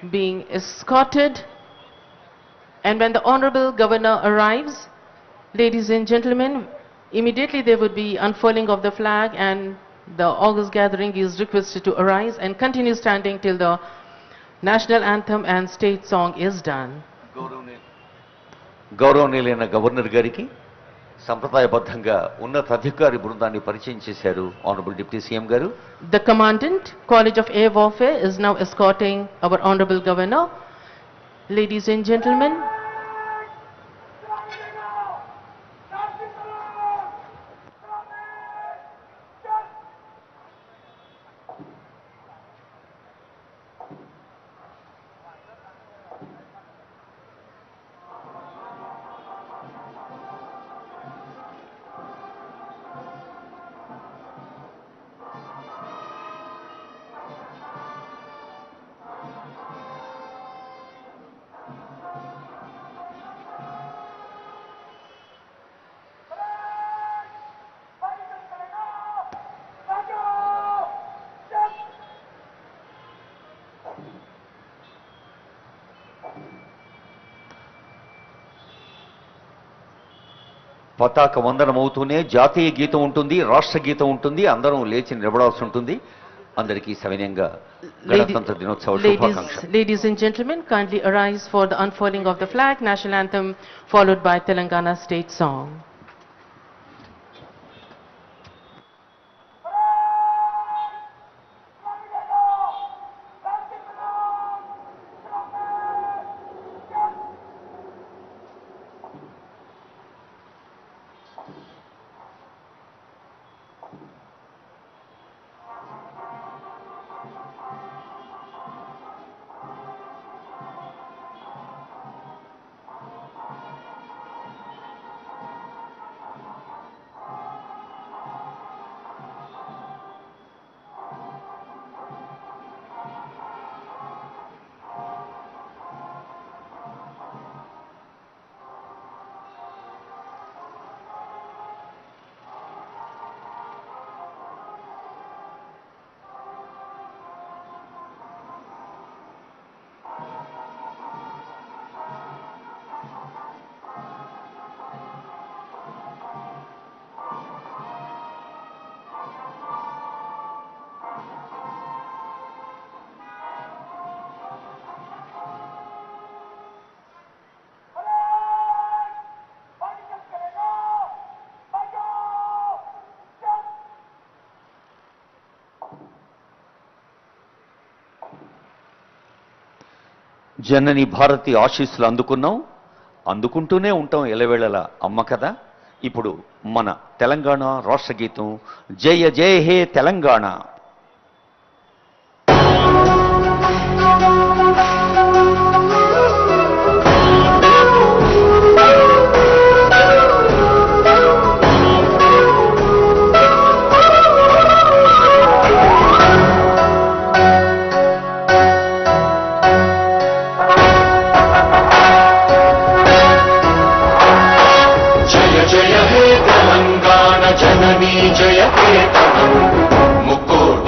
being escorted. And when the Honorable Governor arrives, ladies and gentlemen, immediately there would be unfurling of the flag, and the august gathering is requested to arise and continue standing till the national anthem and state song is done. గౌరవనీయులైన governor గారికి సంప్రదాయబద్ధంగా ఉన్నత అధికారి బృందాన్ని పరిచయం చేశారు honourable deputy CM గారు. The Commandant, College of Air Warfare, is now escorting our Honorable Governor. Ladies and gentlemen, పతాక వందనం అవుతూనే జాతీయ గీతం ఉంటుంది, రాష్ట్ర గీతం ఉంటుంది, అందరం లేచి నిలబడాల్సి ఉంటుంది. అందరికీ సవినయంగా గణతంత్ర దినోత్సవ శుభాకాంక్షలు. Ladies and gentlemen, kindly arise for the unfurling of the flag, national anthem followed by Telangana state song. జనని భారతి ఆశీస్సులు అందుకున్నాం, అందుకుంటూనే ఉంటాం ఎలవేళలా అమ్మ కదా. ఇప్పుడు మన తెలంగాణ రాష్ట్ర గీతం జయ జయ హే తెలంగాణ. జయ హే తెలంగాణ జననీ జయ కేతనం ముక్కోటి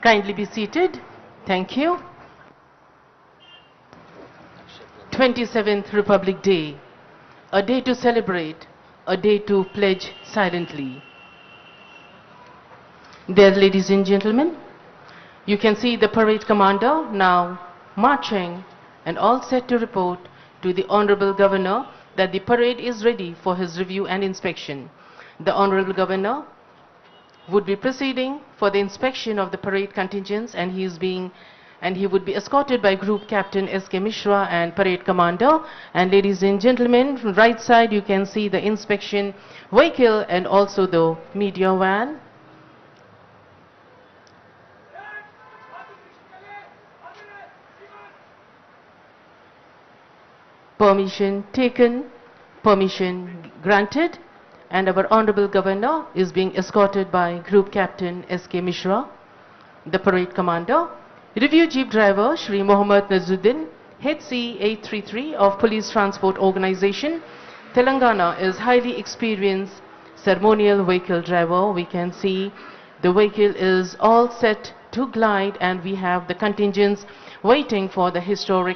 Kindly be seated. Thank you. 27th Republic Day, a day to celebrate, a day to pledge silently. There, ladies and gentlemen, you can see the parade commander now marching and all set to report to the Honorable Governor that the parade is ready for his review and inspection. The Honorable Governor would be proceeding for the inspection of the parade contingents, and he would be escorted by Group Captain S.K. Mishra and Parade Commander. And ladies and gentlemen, from right side you can see the inspection vehicle and also the media van. Permission taken, permission granted, and our Honorable Governor is being escorted by Group Captain S.K. Mishra, the Parade Commander. Review Jeep Driver Shri Mohammad Nazuddin, Head C833 of Police Transport Organization, Telangana, is highly experienced ceremonial vehicle driver. We can see the vehicle is all set to glide, and we have the contingents waiting for the historic